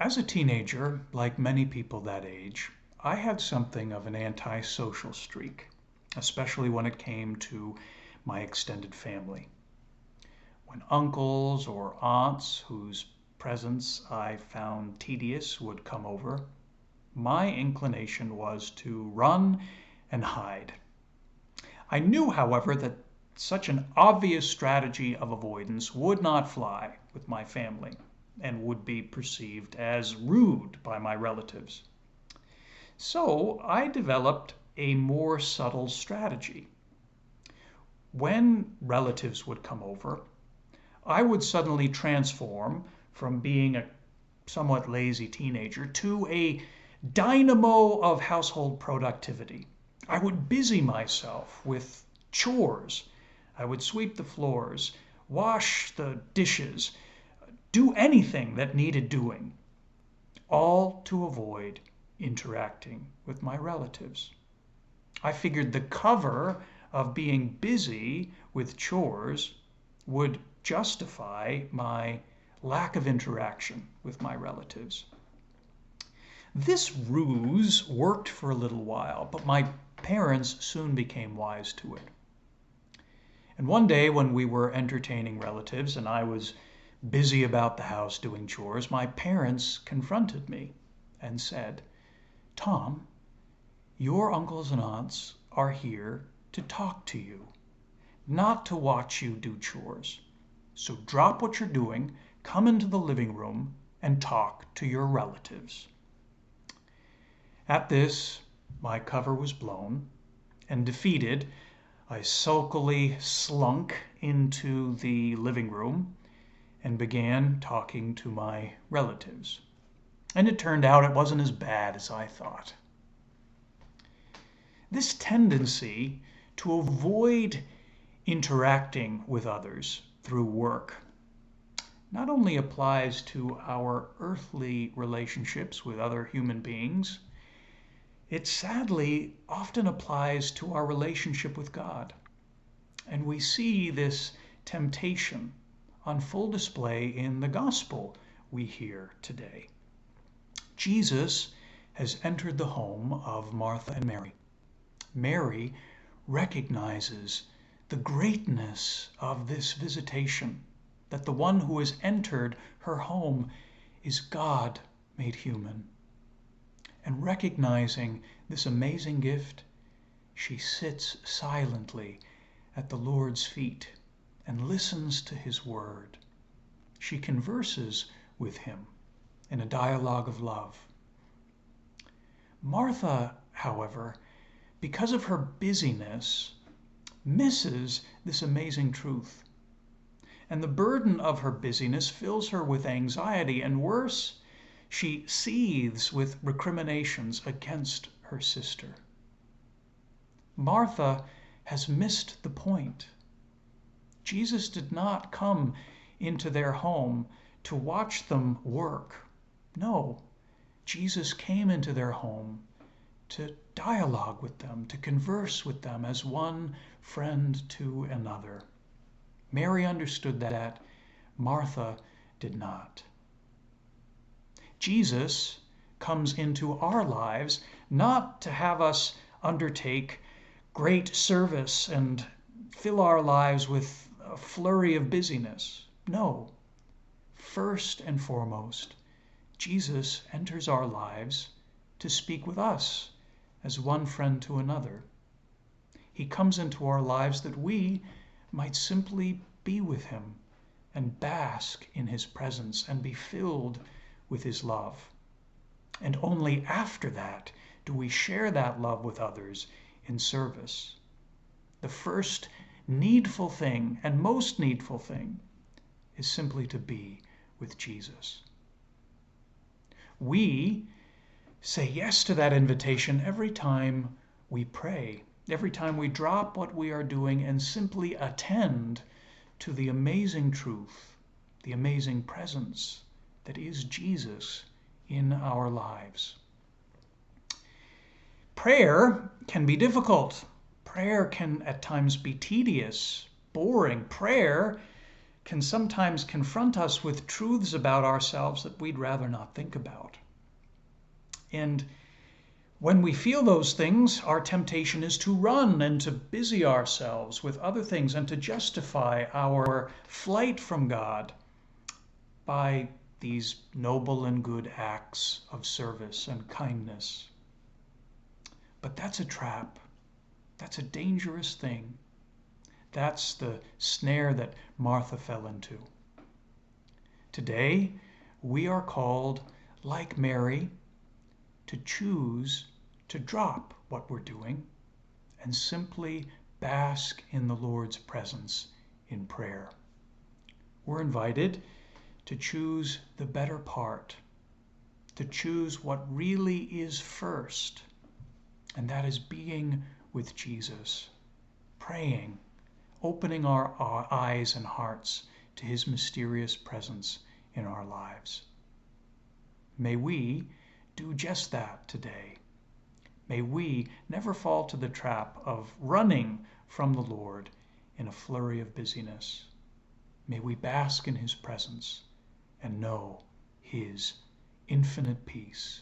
As a teenager, like many people that age, I had something of an antisocial streak, especially when it came to my extended family. When uncles or aunts whose presence I found tedious would come over, my inclination was to run and hide. I knew, however, that such an obvious strategy of avoidance would not fly with my family and would be perceived as rude by my relatives. So I developed a more subtle strategy. When relatives would come over, I would suddenly transform from being a somewhat lazy teenager to a dynamo of household productivity. I would busy myself with chores. I would sweep the floors, wash the dishes, do anything that needed doing, all to avoid interacting with my relatives. I figured the cover of being busy with chores would justify my lack of interaction with my relatives. This ruse worked for a little while, but my parents soon became wise to it. And one day when we were entertaining relatives and I was busy about the house doing chores, my parents confronted me and said, "Tom, your uncles and aunts are here to talk to you, not to watch you do chores. So drop what you're doing, come into the living room, and talk to your relatives." At this, my cover was blown, and defeated, I sulkily slunk into the living room and began talking to my relatives. And it turned out it wasn't as bad as I thought. This tendency to avoid interacting with others through work not only applies to our earthly relationships with other human beings, it sadly often applies to our relationship with God. And we see this temptation on full display in the gospel we hear today. Jesus has entered the home of Martha and Mary. Mary recognizes the greatness of this visitation, that the one who has entered her home is God made human. And recognizing this amazing gift, she sits silently at the Lord's feet and listens to his word. She converses with him in a dialogue of love. Martha, however, because of her busyness, misses this amazing truth. And the burden of her busyness fills her with anxiety, and worse, she seethes with recriminations against her sister. Martha has missed the point. Jesus did not come into their home to watch them work. No, Jesus came into their home to dialogue with them, to converse with them as one friend to another. Mary understood that. Martha did not. Jesus comes into our lives not to have us undertake great service and fill our lives with a flurry of busyness. No. First and foremost, Jesus enters our lives to speak with us as one friend to another. He comes into our lives that we might simply be with him and bask in his presence and be filled with his love. And only after that do we share that love with others in service. The first needful thing and most needful thing is simply to be with Jesus. We say yes to that invitation every time we pray, every time we drop what we are doing and simply attend to the amazing truth, the amazing presence that is Jesus in our lives. Prayer can be difficult. Prayer can at times be tedious, boring. Prayer can sometimes confront us with truths about ourselves that we'd rather not think about. And when we feel those things, our temptation is to run and to busy ourselves with other things and to justify our flight from God by these noble and good acts of service and kindness. But that's a trap. That's a dangerous thing. That's the snare that Martha fell into. Today, we are called, like Mary, to choose to drop what we're doing and simply bask in the Lord's presence in prayer. We're invited to choose the better part, to choose what really is first, and that is being with Jesus, praying, opening our eyes and hearts to his mysterious presence in our lives. May we do just that today. May we never fall to the trap of running from the Lord in a flurry of busyness. May we bask in his presence and know his infinite peace.